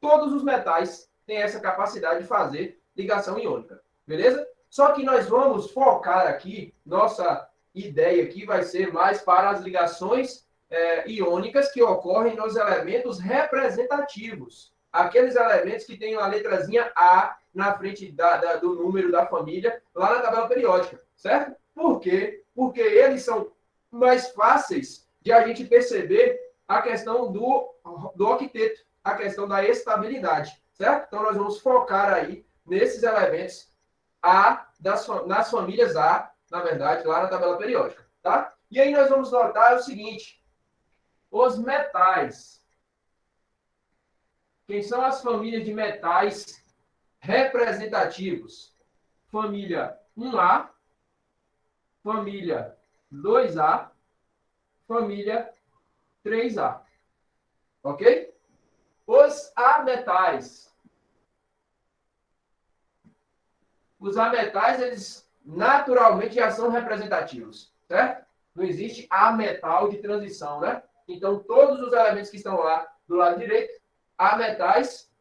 Todos os metais têm essa capacidade de fazer ligação iônica, beleza? Só que nós vamos focar aqui, nossa ideia aqui vai ser mais para as ligações iônicas que ocorrem nos elementos representativos. Aqueles elementos que têm a letrazinha A na frente do número da família, lá na tabela periódica, certo? Por quê? Porque eles são mais fáceis de a gente perceber a questão do octeto, a questão da estabilidade, certo? Então, nós vamos focar aí nesses elementos nas famílias A, na verdade, lá na tabela periódica, tá? E aí nós vamos notar o seguinte, os metais. Quem são as famílias de metais representativos? Família 1A, família 2A, família 3A. Ok? Os ametais. Os ametais, eles naturalmente já são representativos, certo? Não existe ametal de transição, né? Então, todos os elementos que estão lá do lado direito, ametais,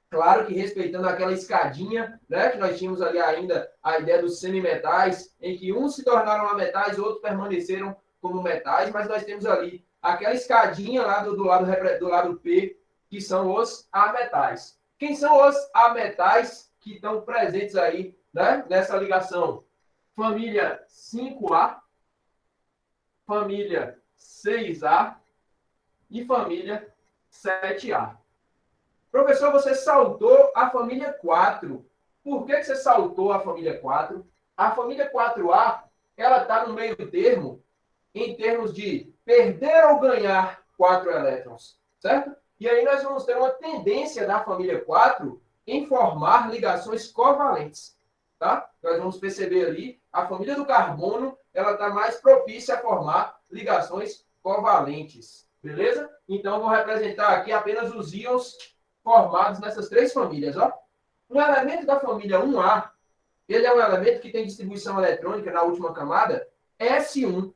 claro que respeitando aquela escadinha, né? Que nós tínhamos ali ainda a ideia dos semimetais, em que uns se tornaram ametais, outros permaneceram como metais, mas nós temos ali aquela escadinha lá do lado P, que são os ametais. Quem são os ametais que estão presentes aí, né, nessa ligação? Família 5A, família 6A e família 7A. Professor, você saltou a família 4. Por que você saltou a família 4? A família 4A, ela está no meio termo, em termos de perder ou ganhar 4 elétrons, certo? E aí nós vamos ter uma tendência da família 4 em formar ligações covalentes, tá? Nós vamos perceber ali, a família do carbono, ela está mais propícia a formar ligações covalentes, beleza? Então, eu vou representar aqui apenas os íons formados nessas 3 famílias, ó. Um elemento da família 1A, ele é um elemento que tem distribuição eletrônica na última camada, S1.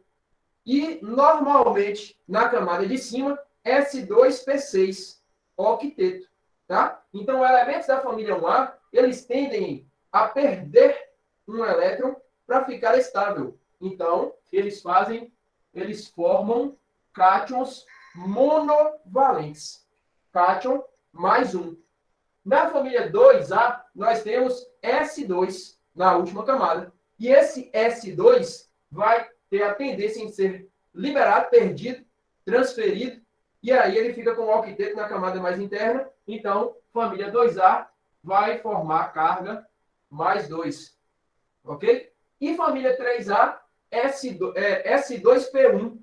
E, normalmente, na camada de cima, S2P6, octeto, tá? Então, elementos da família 1A, eles tendem a perder um elétron para ficar estável. Então, eles formam cátions monovalentes. Cátion mais um. Na família 2A, nós temos S2 na última camada. E esse S2 vai ter a tendência em ser liberado, perdido, transferido, e aí ele fica com o octeto na camada mais interna. Então, família 2A vai formar carga mais 2. Ok? E família 3A, S2P1.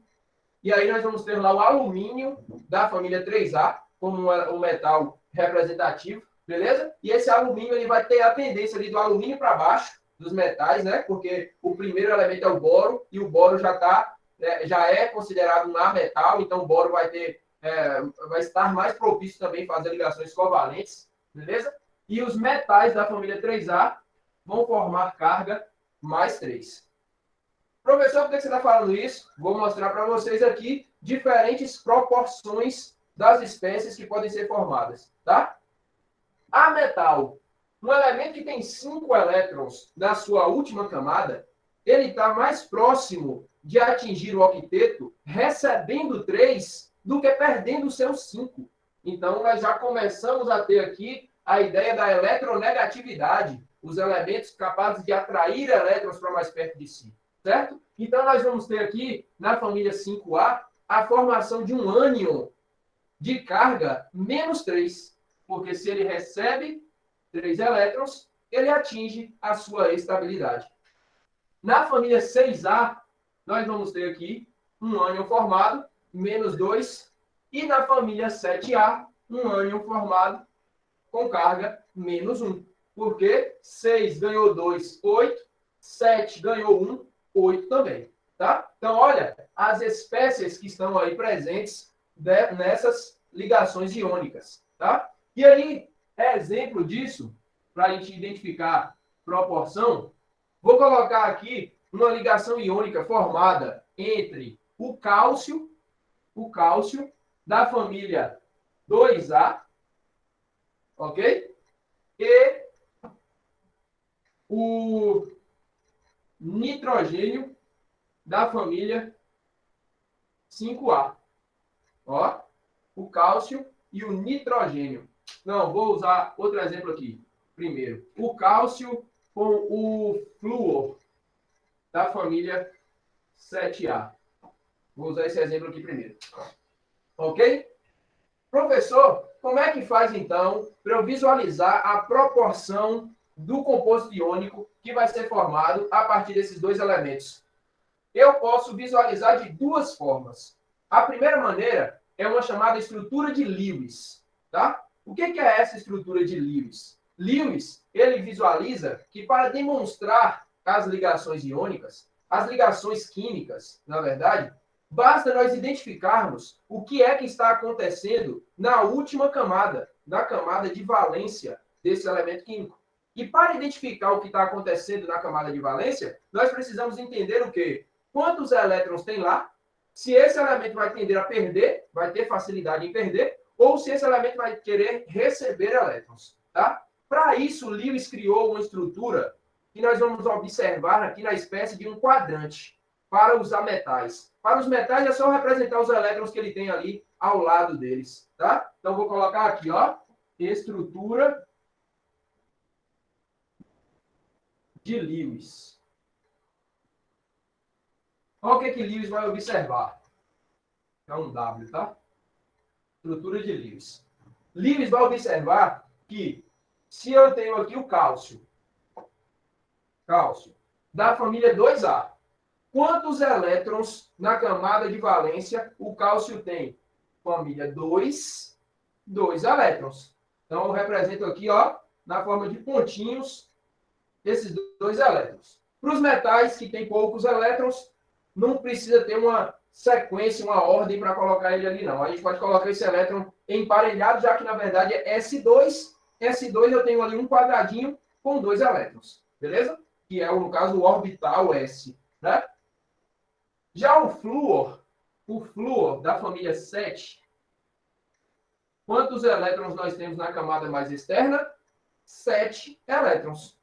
E aí nós vamos ter lá o alumínio da família 3A, como um metal representativo, beleza? E esse alumínio ele vai ter a tendência ali do alumínio para baixo, dos metais, né? Porque o primeiro elemento é o boro, e o boro já é considerado um ametal, então o boro vai estar mais propício também a fazer ligações covalentes, beleza? E os metais da família 3A vão formar carga mais 3. Professor, por que você está falando isso? Vou mostrar para vocês aqui diferentes proporções das espécies que podem ser formadas, tá? Ametal. Um elemento que tem 5 elétrons na sua última camada, ele está mais próximo de atingir o octeto recebendo 3 do que perdendo os seus 5. Então, nós já começamos a ter aqui a ideia da eletronegatividade, os elementos capazes de atrair elétrons para mais perto de si, certo? Então, nós vamos ter aqui, na família 5A, a formação de um ânion de carga menos 3, porque se ele recebe 3 elétrons, ele atinge a sua estabilidade. Na família 6A, nós vamos ter aqui um ânion formado, menos 2, e na família 7A, um ânion formado com carga menos 1. Porque 6 ganhou 2, 8, 7 ganhou 1, 8 também. Tá? Então, olha, as espécies que estão aí presentes nessas ligações iônicas. Tá? E aí, exemplo disso, para a gente identificar proporção, vou colocar aqui uma ligação iônica formada entre o cálcio da família 2A ok? E o nitrogênio da família 5A. Ó, o cálcio e o nitrogênio. Não, vou usar outro exemplo aqui. Primeiro, o cálcio com o flúor da família 7A. Vou usar esse exemplo aqui primeiro. Ok? Professor, como é que faz, então, para eu visualizar a proporção do composto iônico que vai ser formado a partir desses dois elementos? Eu posso visualizar de duas formas. A primeira maneira é uma chamada estrutura de Lewis. Tá? O que é essa estrutura de Lewis? Lewis, ele visualiza que para demonstrar as ligações iônicas, as ligações químicas, na verdade, basta nós identificarmos o que é que está acontecendo na última camada, na camada de valência desse elemento químico. E para identificar o que está acontecendo na camada de valência, nós precisamos entender o quê? Quantos elétrons tem lá, se esse elemento vai tender a perder, vai ter facilidade em perder, ou se esse elemento vai querer receber elétrons. Tá? Para isso, Lewis criou uma estrutura que nós vamos observar aqui na espécie de um quadrante para os metais. Para os metais é só representar os elétrons que ele tem ali ao lado deles. Tá? Então, vou colocar aqui, ó, estrutura de Lewis. Olha o que Lewis vai observar. É um W, tá? Estrutura de Lewis. Lewis vai observar que se eu tenho aqui o cálcio, da família 2A, quantos elétrons na camada de valência o cálcio tem? Família 2, 2 elétrons. Então, eu represento aqui, ó, na forma de pontinhos, esses 2 elétrons. Para os metais que têm poucos elétrons, não precisa ter uma sequência, uma ordem para colocar ele ali, não. A gente pode colocar esse elétron emparelhado, já que, na verdade, é S2. S2 eu tenho ali um quadradinho com 2 elétrons. Beleza? Que é, no caso, o orbital S. Né? Já o flúor da família 7, quantos elétrons nós temos na camada mais externa? 7 elétrons.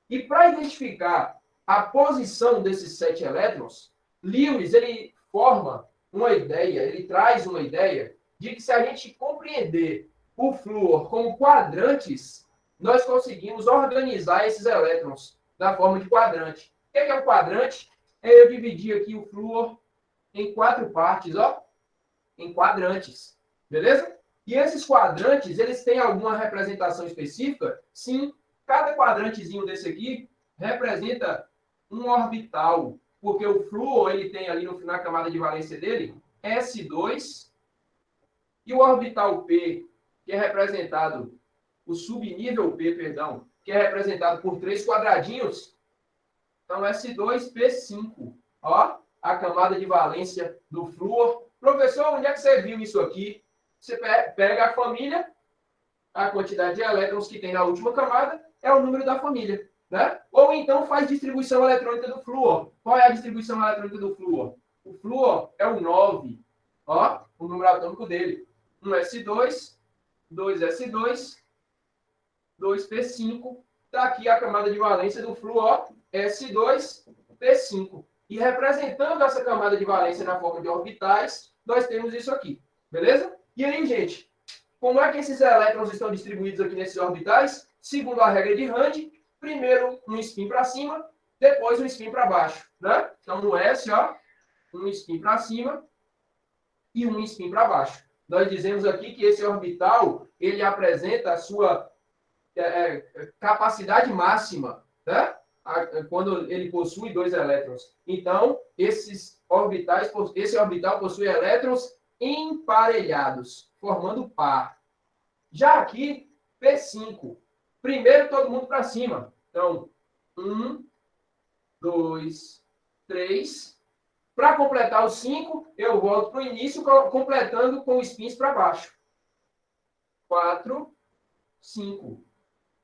E para identificar a posição desses 7 elétrons, Lewis, ele forma uma ideia, ele traz uma ideia de que se a gente compreender o flúor como quadrantes, nós conseguimos organizar esses elétrons da forma de quadrante. O que é um quadrante? É eu dividir aqui o flúor em 4 partes, ó, em quadrantes. Beleza? E esses quadrantes, eles têm alguma representação específica? Sim. Cada quadrantezinho desse aqui representa um orbital, porque o flúor, ele tem ali na camada de valência dele, S2, e o orbital P, que é representado, o subnível P, perdão, que é representado por 3 quadradinhos, então S2P5, ó, a camada de valência do flúor. Professor, onde é que você viu isso aqui? Você pega a família, a quantidade de elétrons que tem na última camada, é o número da família. Né? Ou então faz distribuição eletrônica do flúor. Qual é a distribuição eletrônica do flúor? O flúor é o 9. Ó, o número atômico dele. 1s2, 2s2, 2p5. Está aqui a camada de valência do flúor, S2P5. E representando essa camada de valência na forma de orbitais, nós temos isso aqui. Beleza? E aí, gente, como é que esses elétrons estão distribuídos aqui nesses orbitais? Segundo a regra de Rand, primeiro um spin para cima, depois um spin para baixo. Né? Então, no S, ó, um spin para cima e um spin para baixo. Nós dizemos aqui que esse orbital, ele apresenta a sua capacidade máxima, né? Quando ele possui 2 elétrons. Então, esse orbital possui elétrons emparelhados, formando par. Já aqui, P5. Primeiro, todo mundo para cima. Então, 1, 2, 3. Para completar os 5, eu volto para o início, completando com spins para baixo. 4, 5.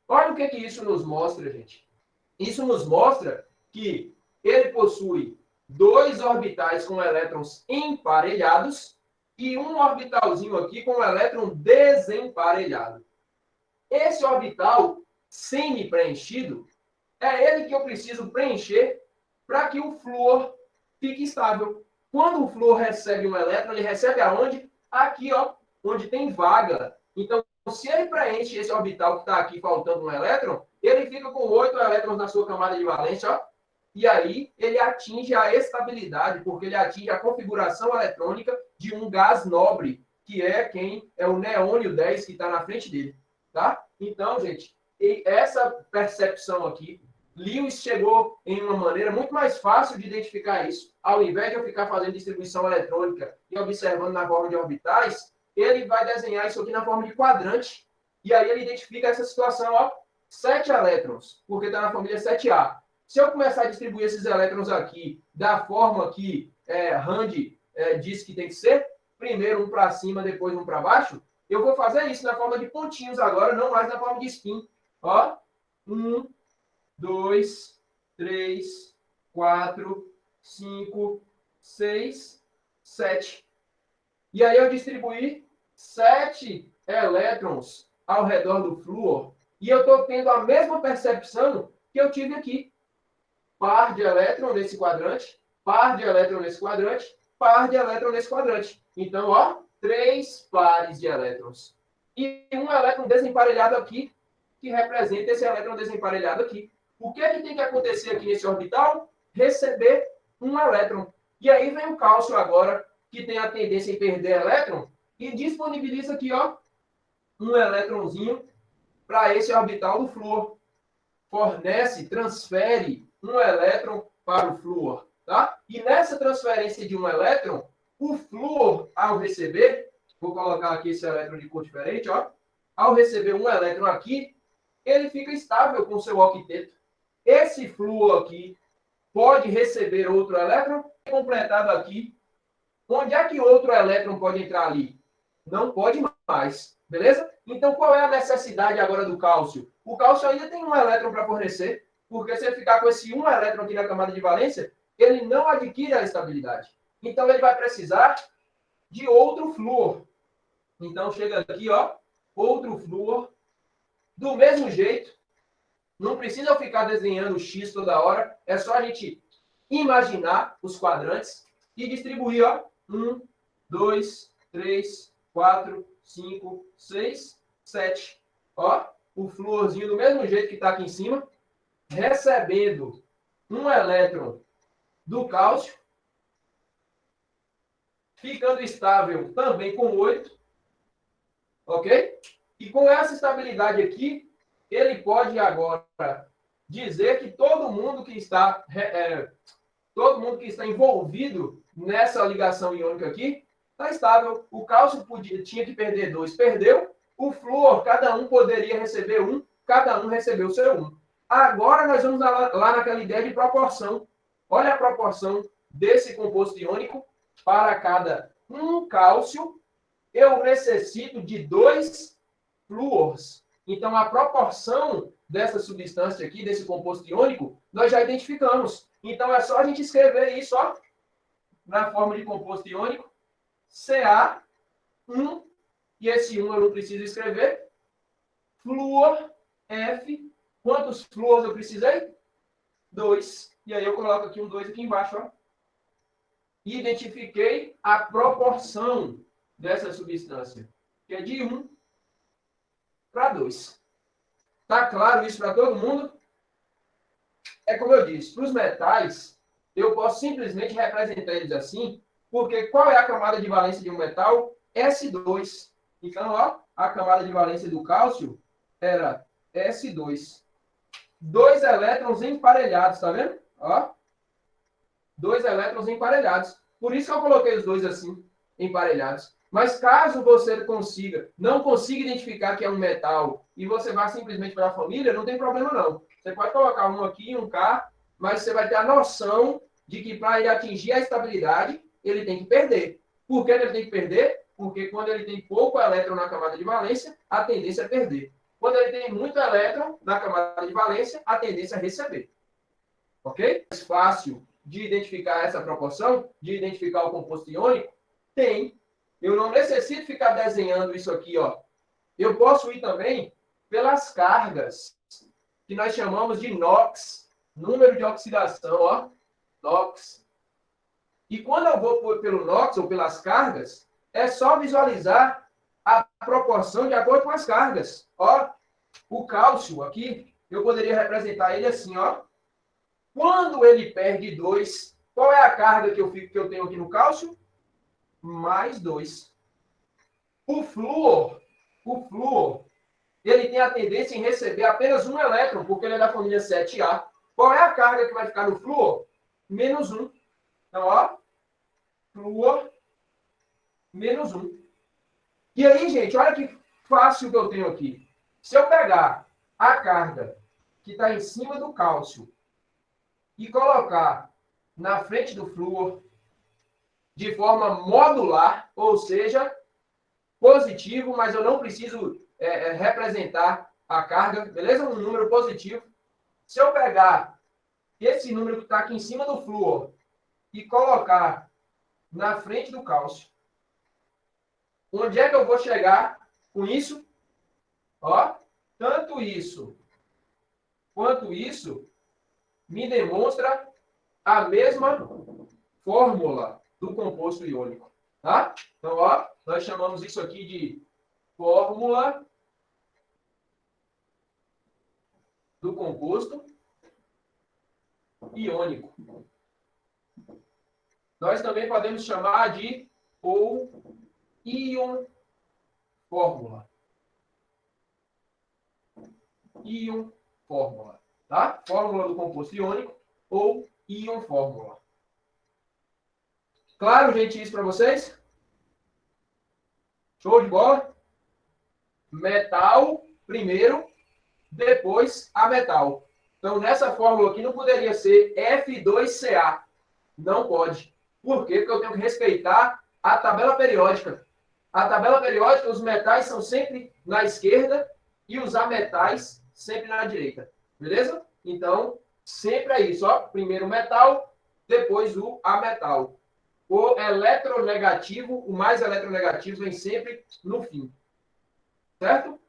Olha o que isso nos mostra, gente. Isso nos mostra que ele possui 2 orbitais com elétrons emparelhados e um orbitalzinho aqui com elétron desemparelhado. Esse orbital semi-preenchido é ele que eu preciso preencher para que o flúor fique estável. Quando o flúor recebe um elétron, ele recebe aonde? Aqui, ó, onde tem vaga. Então, se ele preenche esse orbital que está aqui faltando um elétron, ele fica com 8 elétrons na sua camada de valência, ó. E aí ele atinge a estabilidade, porque ele atinge a configuração eletrônica de um gás nobre, que é quem é o neônio 10 que está na frente dele. Tá? Então, gente, essa percepção aqui, Lewis chegou em uma maneira muito mais fácil de identificar isso. Ao invés de eu ficar fazendo distribuição eletrônica e observando na forma de orbitais, ele vai desenhar isso aqui na forma de quadrante. E aí ele identifica essa situação, ó, 7 elétrons, porque está na família 7A. Se eu começar a distribuir esses elétrons aqui da forma que Rand diz que tem que ser, primeiro um para cima, depois um para baixo, eu vou fazer isso na forma de pontinhos agora, não mais na forma de spin. Ó, 1, 2, 3, 4, 5, 6, 7. E aí eu distribuí 7 elétrons ao redor do flúor e eu estou tendo a mesma percepção que eu tive aqui. Par de elétron nesse quadrante, par de elétron nesse quadrante, par de elétron nesse quadrante. Então, ó, 3 pares de elétrons. E um elétron desemparelhado aqui, que representa esse elétron desemparelhado aqui. O que é que tem que acontecer aqui nesse orbital? Receber um elétron. E aí vem o cálcio agora, que tem a tendência em perder elétron, e disponibiliza aqui, ó, um elétronzinho para esse orbital do flúor. Fornece, transfere um elétron para o flúor, tá? E nessa transferência de um elétron, o flúor, ao receber, vou colocar aqui esse elétron de cor diferente, ó, ao receber um elétron aqui, ele fica estável com o seu octeto. Esse flúor aqui pode receber outro elétron, completado aqui. Onde é que outro elétron pode entrar ali? Não pode mais, beleza? Então, qual é a necessidade agora do cálcio? O cálcio ainda tem um elétron para fornecer, porque se ele ficar com esse um elétron aqui na camada de valência, ele não adquire a estabilidade. Então, ele vai precisar de outro flúor. Então, chega aqui, ó, outro flúor. Do mesmo jeito, não precisa eu ficar desenhando o X toda hora, é só a gente imaginar os quadrantes e distribuir, ó, 1, 2, 3, 4, 5, 6, 7. Ó, o flúorzinho do mesmo jeito que está aqui em cima, recebendo um elétron do cálcio, ficando estável também com 8, ok? E com essa estabilidade aqui, ele pode agora dizer que todo mundo que está envolvido nessa ligação iônica aqui está estável. O cálcio tinha que perder 2, perdeu. O flúor, cada um poderia receber 1, cada um recebeu o seu 1. Agora nós vamos lá naquela ideia de proporção. Olha a proporção desse composto iônico para cada 1 cálcio. Eu necessito de 2 flúors. Então, a proporção dessa substância aqui, desse composto iônico, nós já identificamos. Então, é só a gente escrever isso, ó, na forma de composto iônico, Ca1, e esse 1 eu não preciso escrever, flúor F. Quantos flúors eu precisei? 2. E aí eu coloco aqui um 2 aqui embaixo, ó. Identifiquei a proporção dessa substância, que é de 1 para 2. Tá claro isso para todo mundo? É como eu disse, para os metais, eu posso simplesmente representar eles assim, porque qual é a camada de valência de um metal? S2. Então, ó, a camada de valência do cálcio era S2. 2 elétrons emparelhados, tá vendo? Ó, 2 elétrons emparelhados. Por isso que eu coloquei os dois assim, emparelhados. Mas caso você não consiga identificar que é um metal e você vá simplesmente para a família, não tem problema não. Você pode colocar um aqui, um K, mas você vai ter a noção de que para ele atingir a estabilidade, ele tem que perder. Por que ele tem que perder? Porque quando ele tem pouco elétron na camada de valência, a tendência é perder. Quando ele tem muito elétron na camada de valência, a tendência é receber. Ok? É fácil de identificar essa proporção, de identificar o composto iônico? Tem. Eu não necessito ficar desenhando isso aqui, ó. Eu posso ir também pelas cargas, que nós chamamos de NOx, número de oxidação, ó, NOx. E quando eu vou pelo NOx ou pelas cargas, é só visualizar a proporção de acordo com as cargas. Ó, o cálcio aqui, eu poderia representar ele assim, ó. Quando ele perde 2, qual é a carga que eu tenho aqui no cálcio? Mais 2. O flúor, ele tem a tendência em receber apenas um elétron, porque ele é da família 7A. Qual é a carga que vai ficar no flúor? Menos 1. Então, ó, flúor, menos 1. E aí, gente, olha que fácil que eu tenho aqui. Se eu pegar a carga que está em cima do cálcio e colocar na frente do flúor de forma modular, ou seja, positivo, mas eu não preciso representar a carga, beleza? Um número positivo. Se eu pegar esse número que está aqui em cima do flúor e colocar na frente do cálcio, onde é que eu vou chegar com isso? Ó, tanto isso quanto isso me demonstra a mesma fórmula do composto iônico, tá? Então, ó, nós chamamos isso aqui de fórmula do composto iônico. Nós também podemos chamar de íon fórmula. Íon fórmula, tá? Fórmula do composto iônico ou íon fórmula. Claro, gente, isso para vocês? Show de bola? Metal primeiro, depois a metal. Então, nessa fórmula aqui não poderia ser F2CA. Não pode. Por quê? Porque eu tenho que respeitar a tabela periódica. A tabela periódica, os metais são sempre na esquerda e os ametais sempre na direita. Beleza? Então, sempre é isso. Ó. Primeiro o metal, depois o ametal. O eletronegativo, o mais eletronegativo vem sempre no fim. Certo?